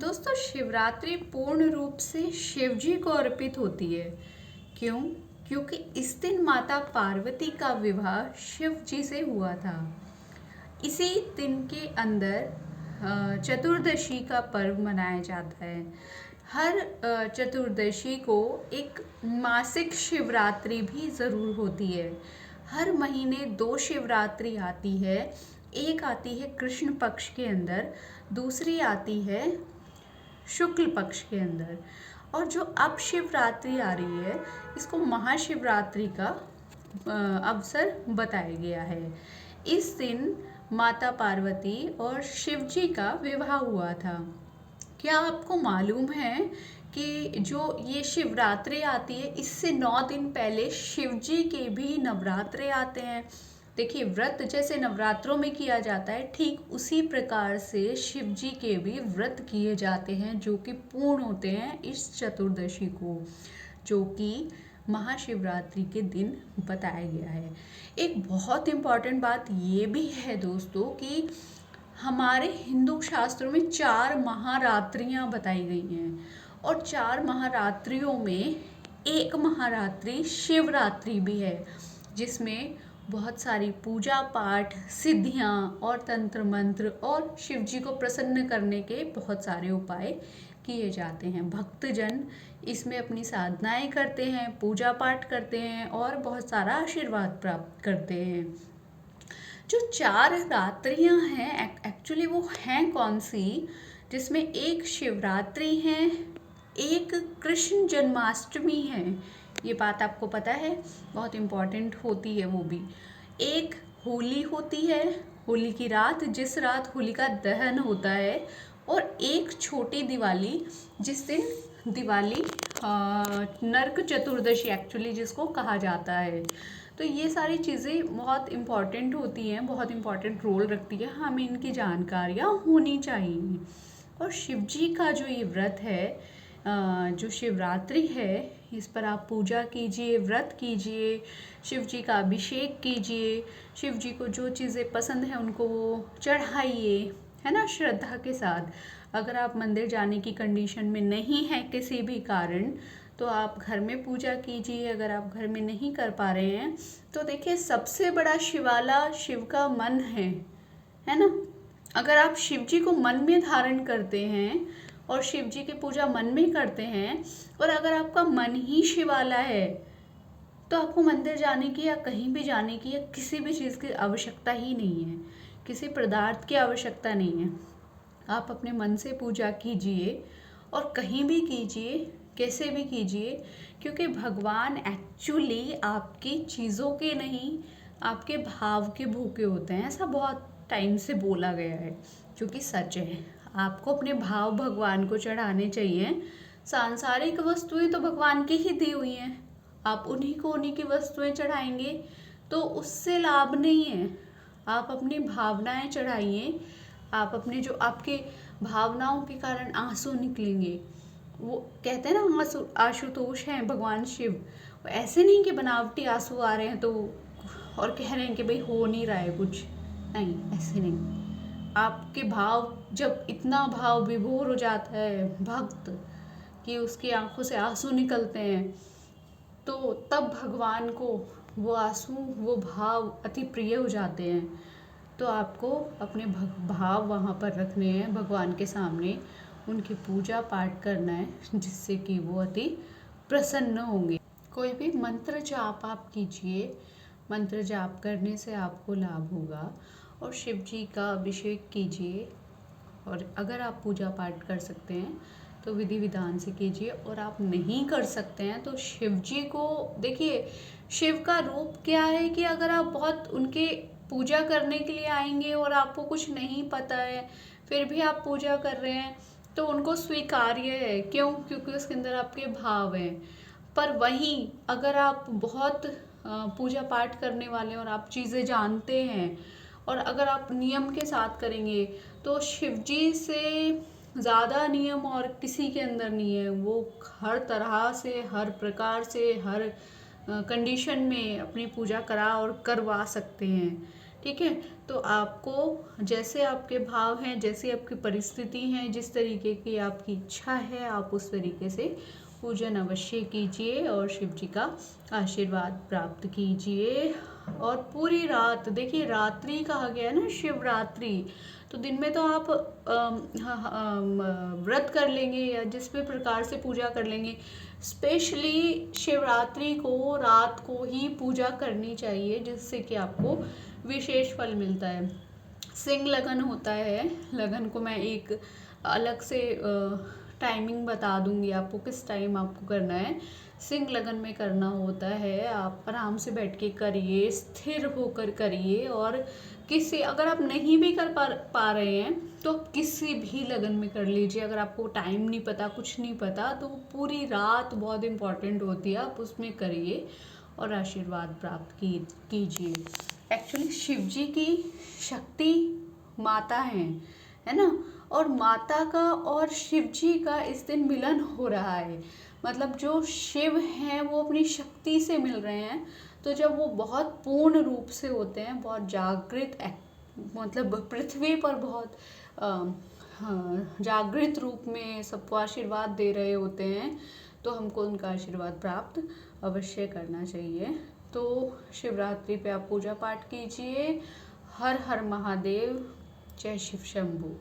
दोस्तों, शिवरात्रि पूर्ण रूप से शिव जी को अर्पित होती है। क्यों? क्योंकि इस दिन माता पार्वती का विवाह शिव जी से हुआ था। इसी दिन के अंदर चतुर्दशी का पर्व मनाया जाता है। हर चतुर्दशी को एक मासिक शिवरात्रि भी ज़रूर होती है। हर महीने 2 शिवरात्रि आती है। एक आती है कृष्ण पक्ष के अंदर, दूसरी आती है शुक्ल पक्ष के अंदर। और जो अब शिवरात्रि आ रही है, इसको महाशिवरात्रि का अवसर बताया गया है। इस दिन माता पार्वती और शिव जी का विवाह हुआ था। क्या आपको मालूम है कि जो ये शिवरात्रि आती है, इससे 9 दिन पहले शिव जी के भी नवरात्रे आते हैं। देखिए, व्रत जैसे नवरात्रों में किया जाता है, ठीक उसी प्रकार से शिव जी के भी व्रत किए जाते हैं, जो कि पूर्ण होते हैं इस चतुर्दशी को, जो कि महाशिवरात्रि के दिन बताया गया है। एक बहुत इम्पॉर्टेंट बात ये भी है दोस्तों कि हमारे हिंदू शास्त्रों में 4 महारात्रियां बताई गई हैं, और 4 महारात्रियों में एक महारात्रि शिवरात्रि भी है, जिसमें बहुत सारी पूजा पाठ, सिद्धियां और तंत्र मंत्र और शिव जी को प्रसन्न करने के बहुत सारे उपाय किए जाते हैं। भक्तजन इसमें अपनी साधनाएं करते हैं, पूजा पाठ करते हैं और बहुत सारा आशीर्वाद प्राप्त करते हैं। जो 4 रात्रियां हैं, एक्चुअली वो हैं कौन सी? जिसमें एक शिवरात्रि है, एक कृष्ण जन्माष्टमी है। ये बात आपको पता है, बहुत इम्पॉर्टेंट होती है वो भी। एक होली होती है, होली की रात, जिस रात होलिका दहन होता है। और एक छोटी दिवाली, जिस दिन दिवाली नरक चतुर्दशी एक्चुअली जिसको कहा जाता है। तो ये सारी चीज़ें बहुत इम्पॉर्टेंट होती हैं, बहुत इम्पॉर्टेंट रोल रखती है, हमें इनकी जानकारियाँ होनी चाहिए। और शिव जी का जो ये व्रत है, जो शिवरात्रि है, इस पर आप पूजा कीजिए, व्रत कीजिए, शिव जी का अभिषेक कीजिए, शिव जी को जो चीज़ें पसंद हैं उनको चढ़ाइए, है ना, श्रद्धा के साथ। अगर आप मंदिर जाने की कंडीशन में नहीं है किसी भी कारण, तो आप घर में पूजा कीजिए। अगर आप घर में नहीं कर पा रहे हैं तो देखिए, सबसे बड़ा शिवाला शिव का मन है ना। अगर आप शिव जी को मन में धारण करते हैं और शिव जी की पूजा मन में करते हैं, और अगर आपका मन ही शिवाला है, तो आपको मंदिर जाने की या कहीं भी जाने की या किसी भी चीज़ की आवश्यकता ही नहीं है, किसी पदार्थ की आवश्यकता नहीं है। आप अपने मन से पूजा कीजिए और कहीं भी कीजिए, कैसे भी कीजिए, क्योंकि भगवान एक्चुअली आपकी चीज़ों के नहीं, आपके भाव के भूखे होते हैं। ऐसा बहुत टाइम से बोला गया है, जो कि सच है। आपको अपने भाव भगवान को चढ़ाने चाहिए। सांसारिक वस्तुएं तो भगवान की ही दी हुई हैं, आप उन्हीं को उन्हीं की वस्तुएं चढ़ाएंगे तो उससे लाभ नहीं है। आप अपनी भावनाएं चढ़ाइए। आप अपने जो आपके भावनाओं के कारण आंसू निकलेंगे, वो कहते हैं ना, आशुतोष हैं भगवान शिव। ऐसे नहीं कि बनावटी आंसू आ रहे हैं तो और कह रहे हैं कि भाई हो नहीं रहा है कुछ, नहीं, ऐसे नहीं। आपके भाव, जब इतना भाव विभोर हो जाता है भक्त कि उसकी आंखों से आंसू निकलते हैं, तो तब भगवान को वो आंसू, वो भाव अति प्रिय हो जाते हैं। तो आपको अपने भाव वहाँ पर रखने हैं भगवान के सामने, उनकी पूजा पाठ करना है, जिससे कि वो अति प्रसन्न होंगे। कोई भी मंत्र जाप आप कीजिए, मंत्र जाप करने से आपको लाभ होगा। और शिव जी का अभिषेक कीजिए, और अगर आप पूजा पाठ कर सकते हैं तो विधि विधान से कीजिए, और आप नहीं कर सकते हैं तो शिव जी को देखिए, शिव का रूप क्या है कि अगर आप बहुत उनके पूजा करने के लिए आएंगे और आपको कुछ नहीं पता है, फिर भी आप पूजा कर रहे हैं, तो उनको स्वीकार्य है। क्यों? क्योंकि उसके अंदर आपके भाव हैं। पर वहीं अगर आप बहुत पूजा पाठ करने वाले और आप चीज़ें जानते हैं, और अगर आप नियम के साथ करेंगे, तो शिव जी से ज़्यादा नियम और किसी के अंदर नहीं है। वो हर तरह से, हर प्रकार से, हर कंडीशन में अपनी पूजा करा और करवा सकते हैं। ठीक है। तो आपको जैसे आपके भाव हैं, जैसी आपकी परिस्थिति है, जिस तरीके की आपकी इच्छा है, आप उस तरीके से पूजन अवश्य कीजिए और शिव जी का आशीर्वाद प्राप्त कीजिए। और पूरी रात, देखिए रात्रि कहा गया है ना, शिवरात्रि, तो दिन में तो आप व्रत कर लेंगे या जिस भी प्रकार से पूजा कर लेंगे। स्पेशली शिवरात्रि को रात को ही पूजा करनी चाहिए, जिससे कि आपको विशेष फल मिलता है। सिंह लगन होता है, लगन को मैं एक अलग से टाइमिंग बता दूंगी आपको, किस टाइम आपको करना है। सिंह लगन में करना होता है, आप आराम से बैठ के करिए, स्थिर होकर करिए। और किसी, अगर आप नहीं भी कर पा रहे हैं तो आप किसी भी लगन में कर लीजिए। अगर आपको टाइम नहीं पता, कुछ नहीं पता, तो पूरी रात बहुत इम्पॉर्टेंट होती है, आप उसमें करिए और आशीर्वाद प्राप्त कीजिए। एक्चुअली शिव जी की शक्ति माता है ना। और माता का और शिव जी का इस दिन मिलन हो रहा है। मतलब जो शिव हैं वो अपनी शक्ति से मिल रहे हैं। तो जब वो बहुत पूर्ण रूप से होते हैं, बहुत जागृत, मतलब पृथ्वी पर बहुत हाँ, जागृत रूप में सबको आशीर्वाद दे रहे होते हैं, तो हमको उनका आशीर्वाद प्राप्त अवश्य करना चाहिए। तो शिवरात्रि पे आप पूजा पाठ कीजिए। हर हर महादेव, जय शिव शंभू।